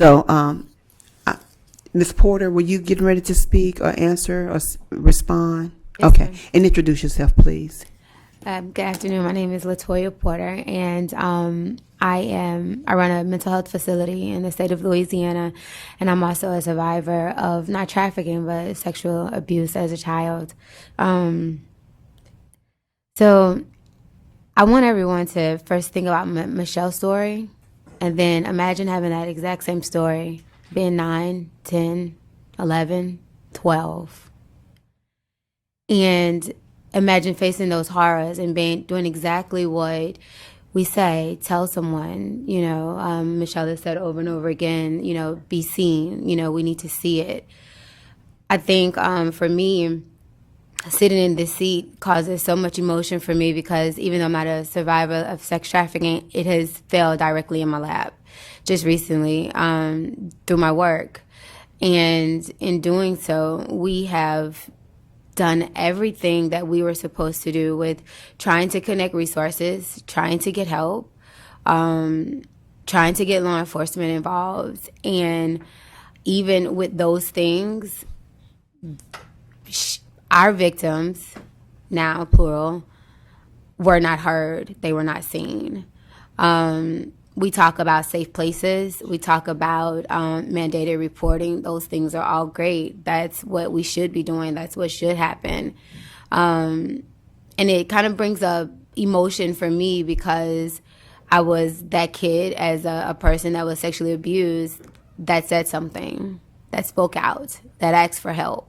So, uh, Ms. Porter, were you getting ready to speak or answer or respond? Yes, Okay, ma'am. and introduce yourself, please. Good afternoon. My name is Latoyia Porter, and I run a mental health facility in the state of Louisiana, and I'm also a survivor of not trafficking but sexual abuse as a child. Um, so I want everyone to first think about Michelle's story, and then imagine having that exact same story, being 9, 10, 11, 12. And imagine facing those horrors and doing exactly what we say, tell someone, Michelle has said over and over again, be seen, we need to see it. I think for me, sitting in this seat causes so much emotion for me because even though I'm not a survivor of sex trafficking, it has fell directly in my lap just recently through my work. And in doing so, we have done everything that we were supposed to do with trying to connect resources, trying to get help, trying to get law enforcement involved. And even with those things, our victims, now plural, were not heard. They were not seen. We talk about safe places. We talk about mandated reporting. Those things are all great. That's what we should be doing. That's what should happen. And it kind of brings up emotion for me because I was that kid as a person that was sexually abused that said something, that spoke out, that asked for help.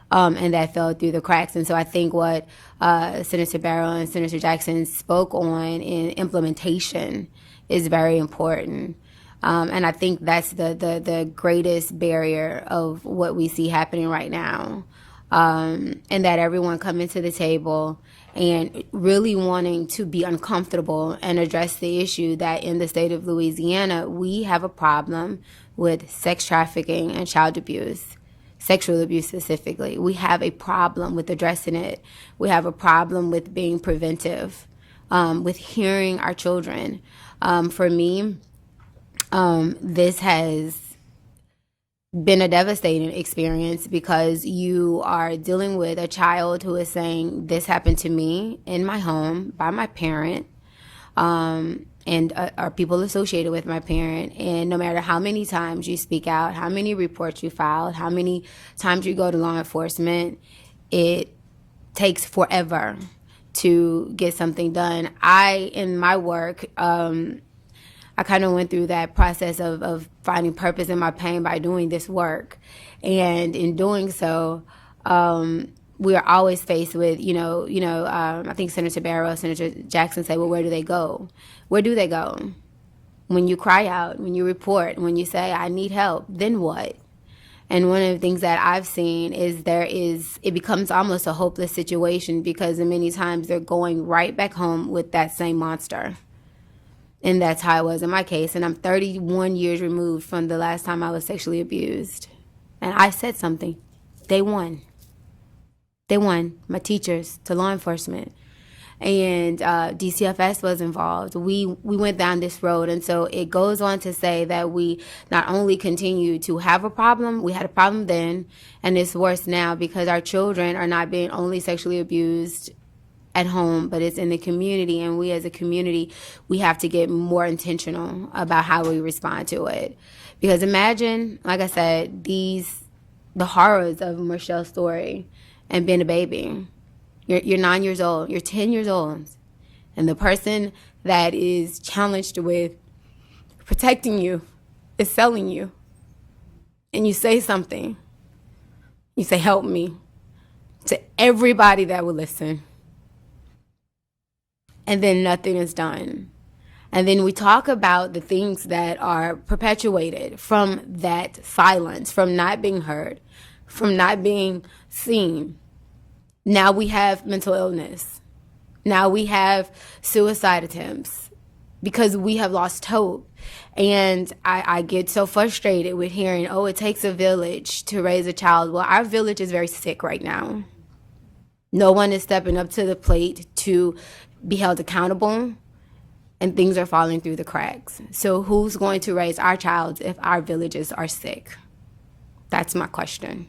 And that fell through the cracks. And so I think what Senator Barrow and Senator Jackson spoke on in implementation is very important. And I think that's the greatest barrier of what we see happening right now. And that everyone coming to the table and really wanting to be uncomfortable and address the issue that in the state of Louisiana, we have a problem with sex trafficking and child abuse. Sexual abuse specifically. We have a problem with addressing it. We have a problem with being preventive, with hearing our children. For me, this has been a devastating experience because you are dealing with a child who is saying, this happened to me in my home by my parent. And are people associated with my parent. And no matter how many times you speak out, how many reports you filed, how many times you go to law enforcement, it takes forever to get something done. In my work, I kind of went through that process of finding purpose in my pain by doing this work. And in doing so, we are always faced with, I think Senator Barrow, Senator Jackson say, well, where do they go? Where do they go? When you cry out, when you report, when you say, I need help, then what? And one of the things that I've seen is it becomes almost a hopeless situation because many times they're going right back home with that same monster. And that's how it was in my case. And I'm 31 years removed from the last time I was sexually abused. And I said something. They won. They won, my teachers, to law enforcement. And DCFS was involved. We went down this road. And so it goes on to say that we not only continue to have a problem, we had a problem then, and it's worse now because our children are not being only sexually abused at home, but it's in the community. And we as a community, we have to get more intentional about how we respond to it. Because imagine, like I said, the horrors of Michelle's story and being a baby. You're 9 years old, you're 10 years old, and the person that is challenged with protecting you is selling you. And you say something. You say, help me, to everybody that will listen. And then nothing is done. And then we talk about the things that are perpetuated from that silence, from not being heard, from not being seen. Now we have mental illness. Now we have suicide attempts because we have lost hope. And I get so frustrated with hearing, oh, it takes a village to raise a child. Well, our village is very sick right now. No one is stepping up to the plate to be held accountable. and things are falling through the cracks. So who's going to raise our child if our villages are sick? That's my question.